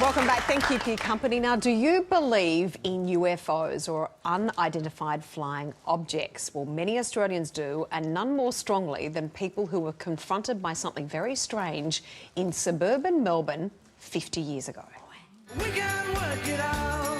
Welcome back. Thank you for your company. Now, do you believe in UFOs or unidentified flying objects? Well, many Australians do, and none more strongly than people who were confronted by something very strange in suburban Melbourne 50 years ago. We can work it out.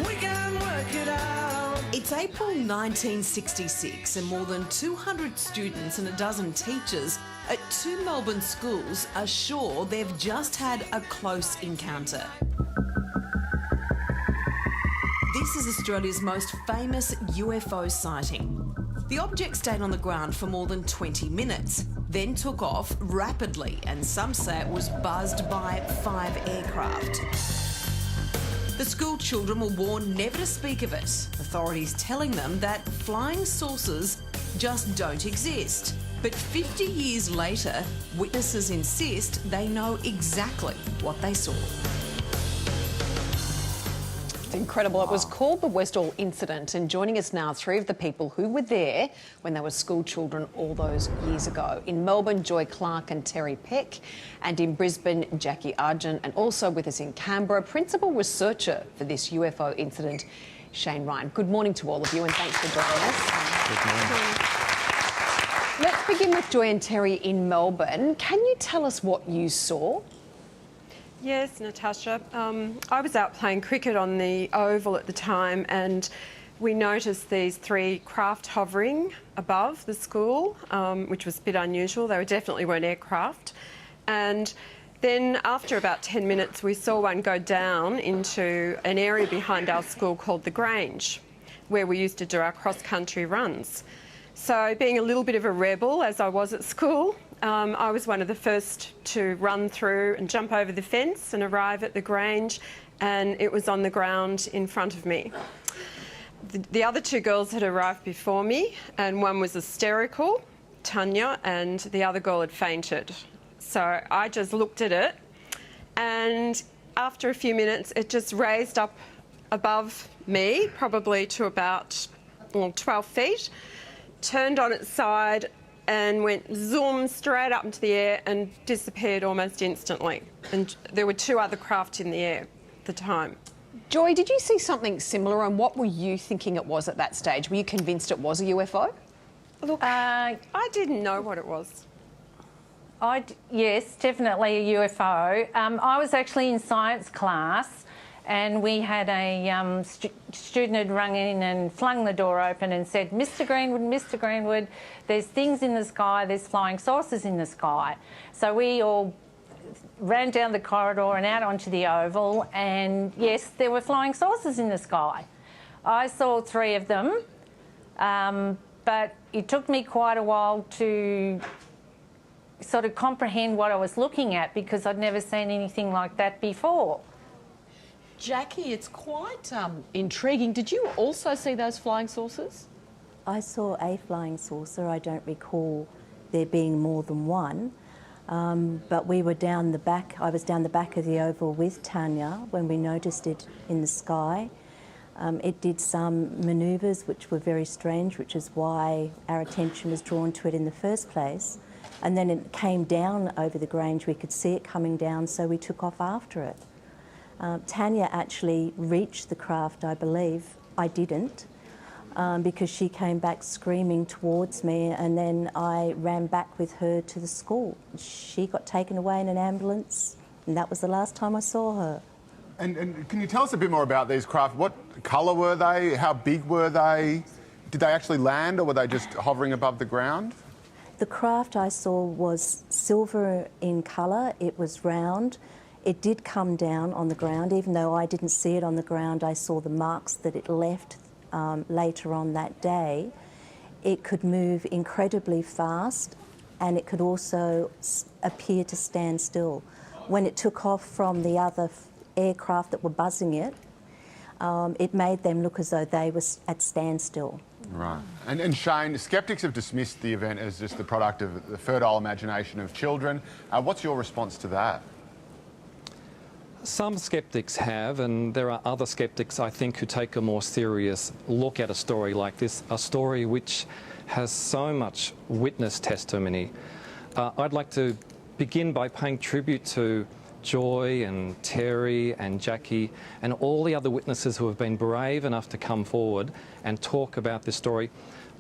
We can work it out. It's April 1966 and more than 200 students and a dozen teachers at two Melbourne schools are sure they've just had a close encounter. This is Australia's most famous UFO sighting. The object stayed on the ground for more than 20 minutes, then took off rapidly, and some say it was buzzed by 5 aircraft. The school children were warned never to speak of it, authorities telling them that flying saucers just don't exist. But 50 years later, witnesses insist they know exactly what they saw. It's incredible. It was called the Westall Incident, and joining us now, 3 of the people who were there when they were school children all those years ago. In Melbourne, Joy Clark and Terry Peck, and in Brisbane, Jackie Argent, and also with us in Canberra, principal researcher for this UFO incident, Shane Ryan. Good morning to all of you, and thanks for joining us. Good morning. Let's begin with Joy and Terry in Melbourne. Can you tell us what you saw? Yes, Natasha. I was out playing cricket on the oval at the time, and we noticed these 3 craft hovering above the school, which was a bit unusual. They definitely weren't aircraft. And then after about 10 minutes, we saw one go down into an area behind our school called the Grange, where we used to do our cross-country runs. So being a little bit of a rebel, as I was at school, I was one of the first to run through and jump over the fence and arrive at the Grange, and it was on the ground in front of me. The other 2 girls had arrived before me, and one was hysterical, Tanya, and the other girl had fainted. So I just looked at it, and after a few minutes, it just raised up above me, probably to about 12 feet, turned on its side and went zoom straight up into the air and disappeared almost instantly. And there were 2 other craft in the air at the time. Joy, did you see something similar, and what were you thinking it was at that stage? Were you convinced it was a UFO? Look, I didn't know what it was. Yes, definitely a UFO. I was actually in science class, and we had a student had rung in and flung the door open and said, Mr Greenwood, there's things in the sky, there's flying saucers in the sky. So we all ran down the corridor and out onto the oval, and yes, there were flying saucers in the sky. I saw 3 of them, but it took me quite a while to sort of comprehend what I was looking at, because I'd never seen anything like that before. Jackie, it's quite intriguing. Did you also see those flying saucers? I saw a flying saucer. I don't recall there being more than one, but we were down the back. I was down the back of the oval with Tanya when we noticed it in the sky. It did some manoeuvres which were very strange, which is why our attention was drawn to it in the first place. And then it came down over the Grange. We could see it coming down, so we took off after it. Tanya actually reached the craft, I believe. I didn't, because she came back screaming towards me, and then I ran back with her to the school. She got taken away in an ambulance, and that was the last time I saw her. And can you tell us a bit more about these craft? What colour were they? How big were they? Did they actually land, or were they just hovering above the ground? The craft I saw was silver in colour. It was round. It did come down on the ground. Even though I didn't see it on the ground, I saw the marks that it left later on that day. It could move incredibly fast, and it could also appear to stand still. When it took off from the other aircraft that were buzzing it, it made them look as though they were at standstill. Right. And Shane, sceptics have dismissed the event as just the product of the fertile imagination of children. What's your response to that? Some sceptics have, and there are other sceptics, I think, who take a more serious look at a story like this, a story which has so much witness testimony. I'd like to begin by paying tribute to Joy and Terry and Jackie and all the other witnesses who have been brave enough to come forward and talk about this story.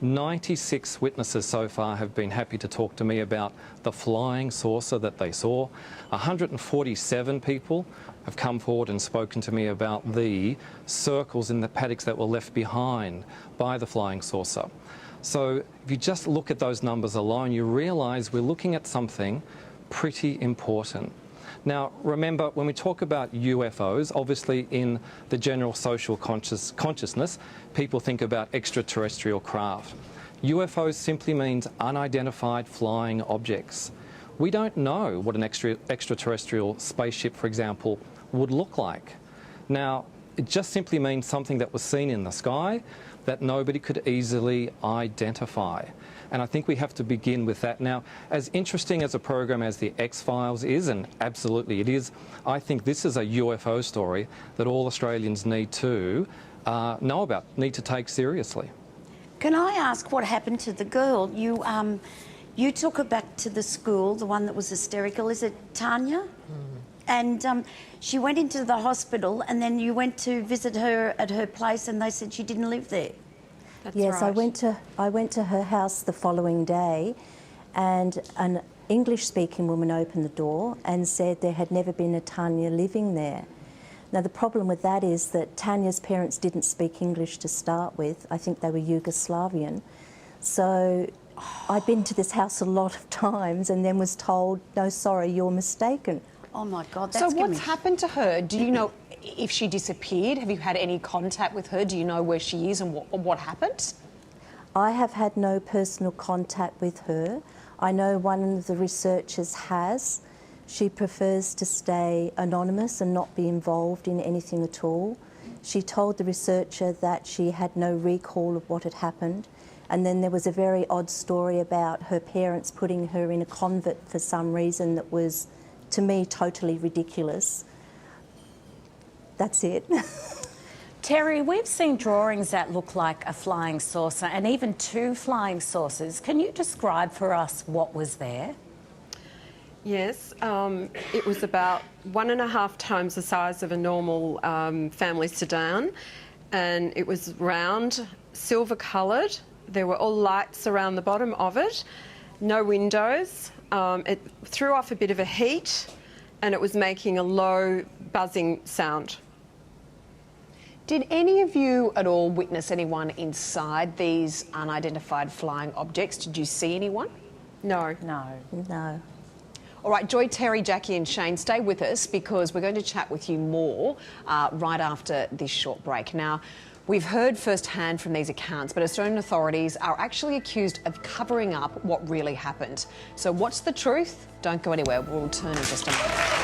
96 witnesses so far have been happy to talk to me about the flying saucer that they saw. 147 people have come forward and spoken to me about the circles in the paddocks that were left behind by the flying saucer. So if you just look at those numbers alone, you realise we're looking at something pretty important. Now, remember, when we talk about UFOs, obviously in the general social consciousness, people think about extraterrestrial craft. UFOs simply means unidentified flying objects. We don't know what an extraterrestrial spaceship, for example, would look like. Now, it just simply means something that was seen in the sky that nobody could easily identify. And I think we have to begin with that. Now, as interesting as a program as the X-Files is, and absolutely it is, I think this is a UFO story that all Australians need to know about, need to take seriously. Can I ask what happened to the girl? You took her back to the school, the one that was hysterical. Is it Tanya? And she went into the hospital, and then you went to visit her at her place, and they said she didn't live there. That's Yes, right. I went to her house the following day, and an English-speaking woman opened the door and said there had never been a Tanya living there. Now, the problem with that is that Tanya's parents didn't speak English to start with. I think they were Yugoslavian. So I'd been to this house a lot of times and then was told, no, sorry, you're mistaken. Oh my God, So that's what's happened to her? Do you know if she disappeared? Have you had any contact with her? Do you know where she is and what happened? I have had no personal contact with her. I know one of the researchers has. She prefers to stay anonymous and not be involved in anything at all. She told the researcher that she had no recall of what had happened. And then there was a very odd story about her parents putting her in a convent for some reason that was, to me, totally ridiculous. That's it. Terry, we've seen drawings that look like a flying saucer and even two flying saucers. Can you describe for us what was there? Yes, it was about 1.5 times the size of a normal family sedan, and it was round, silver coloured. There were all lights around the bottom of it, no windows. It threw off a bit of a heat, and it was making a low buzzing sound. Did any of you at all witness anyone inside these unidentified flying objects? Did you see anyone? No. No. No. All right, Joy, Terry, Jackie and Shane, stay with us because we're going to chat with you more right after this short break. Now, we've heard firsthand from these accounts, but Australian authorities are actually accused of covering up what really happened. So what's the truth? Don't go anywhere. We'll return in just a moment.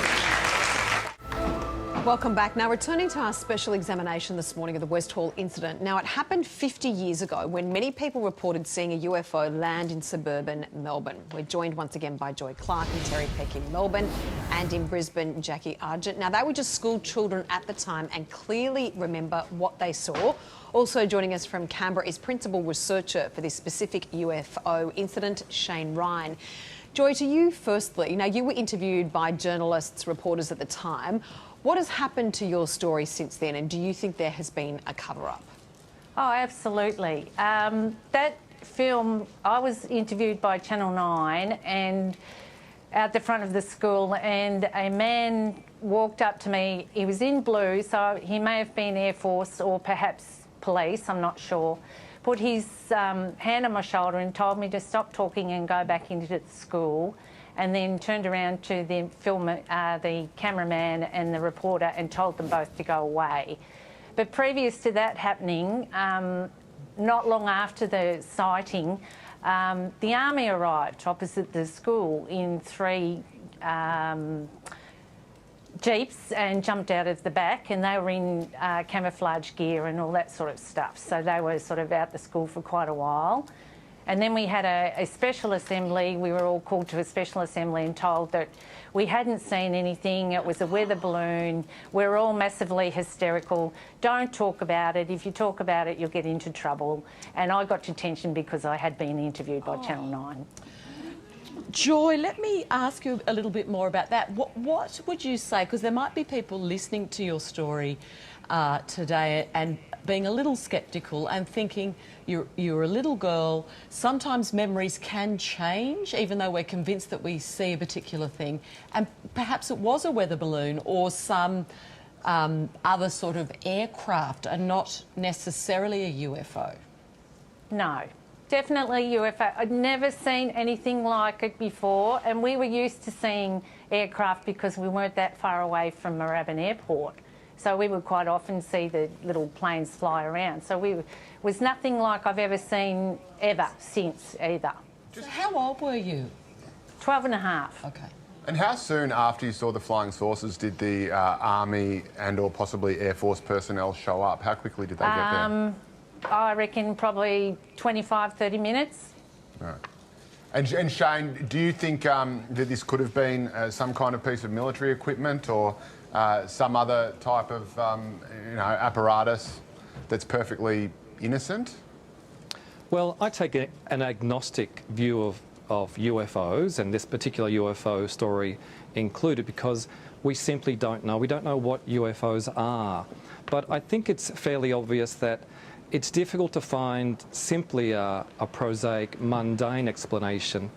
Welcome back. Now, returning to our special examination this morning of the Westall Incident. Now, it happened 50 years ago when many people reported seeing a UFO land in suburban Melbourne. We're joined once again by Joy Clark and Terry Peck in Melbourne, and in Brisbane, Jackie Argent. Now, they were just school children at the time and clearly remember what they saw. Also joining us from Canberra is principal researcher for this specific UFO incident, Shane Ryan. Joy, to you firstly. Now, you were interviewed by journalists, reporters at the time. What has happened to your story since then, and do you think there has been a cover-up? Oh, absolutely. That film, I was interviewed by Channel 9 and at the front of the school, and a man walked up to me. He was in blue, so he may have been Air Force or perhaps police, I'm not sure. Put his hand on my shoulder and told me to stop talking and go back into the school, and then turned around to the the cameraman and the reporter and told them both to go away. But previous to that happening, not long after the sighting, the army arrived opposite the school in 3 jeeps and jumped out of the back, and they were in camouflage gear and all that sort of stuff. So they were sort of out the school for quite a while. And then we had a special assembly. We were all called to a special assembly and told that we hadn't seen anything. It was a weather balloon. We're all massively hysterical. Don't talk about it. If you talk about it, you'll get into trouble. And I got detention because I had been interviewed by Channel 9. Joy, let me ask you a little bit more about that. What would you say, because there might be people listening to your story today and being a little sceptical and thinking you're a little girl, sometimes memories can change even though we're convinced that we see a particular thing, and perhaps it was a weather balloon or some other sort of aircraft and not necessarily a UFO? No. Definitely UFO. I'd never seen anything like it before, and we were used to seeing aircraft because we weren't that far away from Moorabbin Airport. So we would quite often see the little planes fly around. So it was nothing like I've ever seen ever since either. So how old were you? 12 and a half. Okay. And how soon after you saw the flying saucers did the Army and or possibly Air Force personnel show up? How quickly did they get there? I reckon probably 25, 30 minutes. Right. And Shane, do you think that this could have been some kind of piece of military equipment or some other type of apparatus that's perfectly innocent? Well, I take an agnostic view of UFOs, and this particular UFO story included, because we simply don't know. We don't know what UFOs are. But I think it's fairly obvious that it's difficult to find simply a prosaic, mundane explanation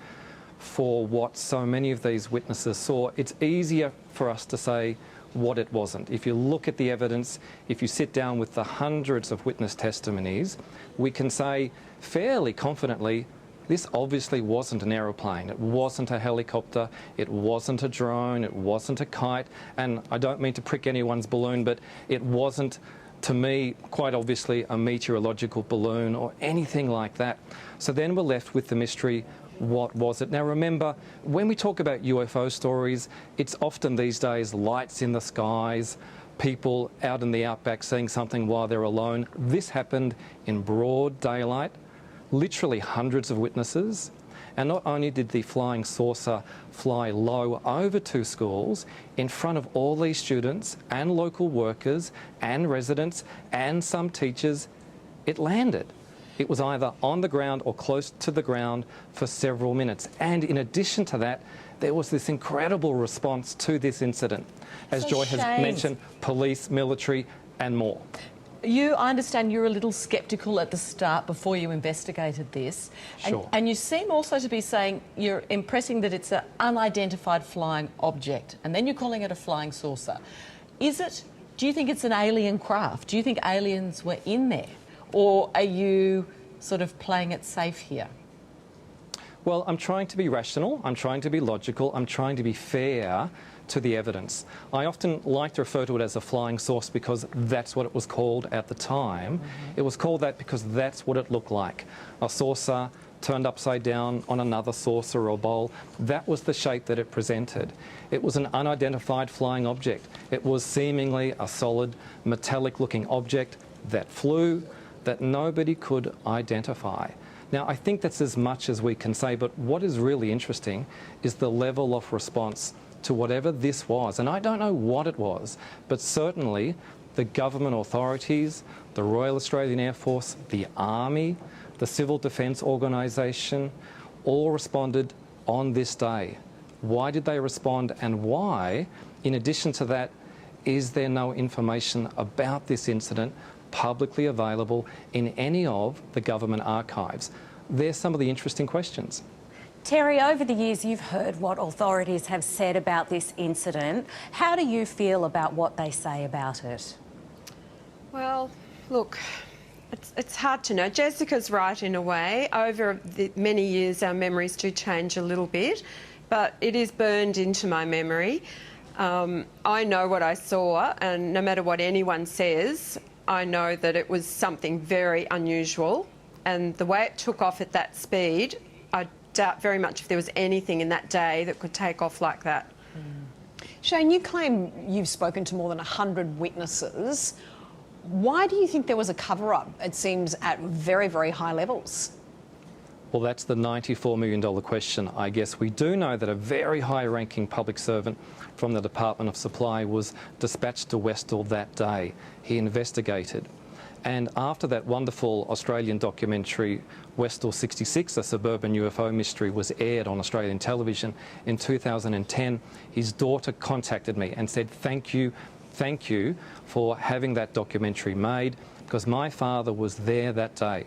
for what so many of these witnesses saw. It's easier for us to say what it wasn't. If you look at the evidence, if you sit down with the hundreds of witness testimonies, we can say fairly confidently, this obviously wasn't an aeroplane, it wasn't a helicopter, it wasn't a drone, it wasn't a kite, and I don't mean to prick anyone's balloon, but it wasn't, to me, quite obviously a meteorological balloon or anything like that. So then we're left with the mystery, what was it? Now remember, when we talk about UFO stories, it's often these days lights in the skies, people out in the outback seeing something while they're alone. This happened in broad daylight, literally hundreds of witnesses. And not only did the flying saucer fly low over two schools, in front of all these students and local workers and residents and some teachers, it landed. It was either on the ground or close to the ground for several minutes. And in addition to that, there was this incredible response to this incident. As Joy has mentioned, police, military and more. I understand you're a little sceptical at the start before you investigated this. Sure. And you seem also to be saying you're impressing that it's an unidentified flying object, and then you're calling it a flying saucer. Do you think it's an alien craft? Do you think aliens were in there? Or are you sort of playing it safe here? Well, I'm trying to be rational, I'm trying to be logical, I'm trying to be fair to the evidence. I often like to refer to it as a flying saucer because that's what it was called at the time. It was called that because that's what it looked like. A saucer turned upside down on another saucer or bowl. That was the shape that it presented. It was an unidentified flying object. It was seemingly a solid, metallic-looking object that flew, that nobody could identify. Now, I think that's as much as we can say, but what is really interesting is the level of response to whatever this was. And I don't know what it was, but certainly the government authorities, the Royal Australian Air Force, the Army, the Civil Defence Organisation, all responded on this day. Why did they respond, and why, in addition to that, is there no information about this incident publicly available in any of the government archives? There's some of the interesting questions. Terry, over the years you've heard what authorities have said about this incident. How do you feel about what they say about it? Well, look, it's hard to know. Jessica's right in a way. Over the many years our memories do change a little bit, but it is burned into my memory. I know what I saw, and no matter what anyone says, I know that it was something very unusual, and the way it took off at that speed, I doubt very much if there was anything in that day that could take off like that. Shane, you claim you've spoken to more than 100 witnesses. Why do you think there was a cover-up? It seems at very, very high levels. Well, that's the $94 million question, I guess. We do know that a very high-ranking public servant from the Department of Supply was dispatched to Westall that day. He investigated. And after that wonderful Australian documentary, Westall 66, a suburban UFO mystery, was aired on Australian television in 2010, his daughter contacted me and said, thank you for having that documentary made, because my father was there that day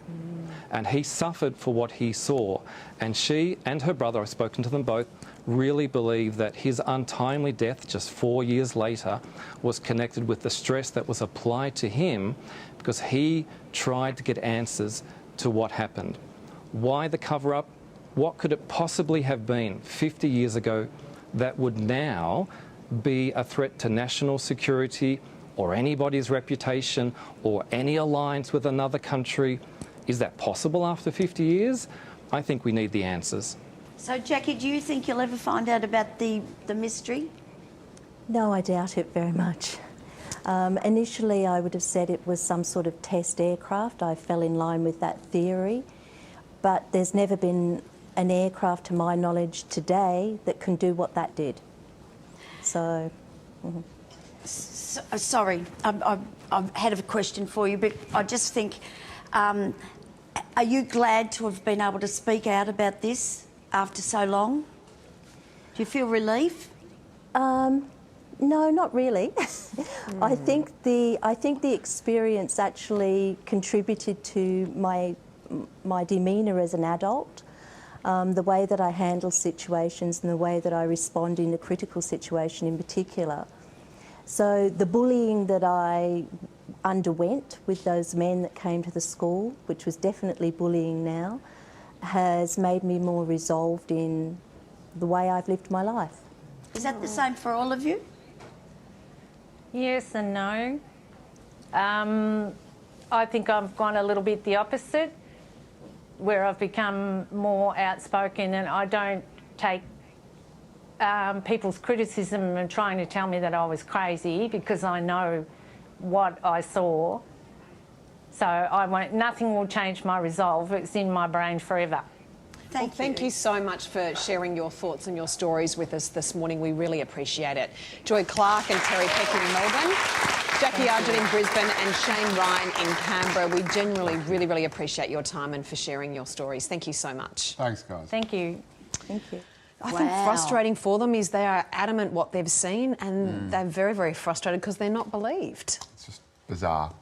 and he suffered for what he saw. And she and her brother, I've spoken to them both, really believe that his untimely death just 4 years later was connected with the stress that was applied to him because he tried to get answers to what happened. Why the cover-up? What could it possibly have been 50 years ago that would now be a threat to national security or anybody's reputation or any alliance with another country? Is that possible after 50 years? I think we need the answers. So, Jackie, do you think you'll ever find out about the mystery? No, I doubt it very much. Initially, I would have said it was some sort of test aircraft. I fell in line with that theory. But there's never been an aircraft, to my knowledge, today that can do what that did. So... Sorry, I've had a question for you, but I just think, are you glad to have been able to speak out about this after so long? Do you feel relief? No, not really. I think the experience actually contributed to my demeanour as an adult, the way that I handle situations and the way that I respond in a critical situation in particular. So the bullying that I underwent with those men that came to the school, which was definitely bullying now, has made me more resolved in the way I've lived my life. Is that the same for all of you? Yes and no. I think I've gone a little bit the opposite, where I've become more outspoken and I don't take people's criticism and trying to tell me that I was crazy, because I know what I saw. So nothing will change my resolve. It's in my brain forever. Thank you so much for sharing your thoughts and your stories with us this morning. We really appreciate it. Joy Clark and Terry Peck in Melbourne, Jackie Argent in Brisbane and Shane Ryan in Canberra. We generally really appreciate your time and for sharing your stories. Thank you so much. Thanks, guys. Thank you. Thank you. I think frustrating for them is they are adamant what they've seen and they're very frustrated because they're not believed. It's just bizarre.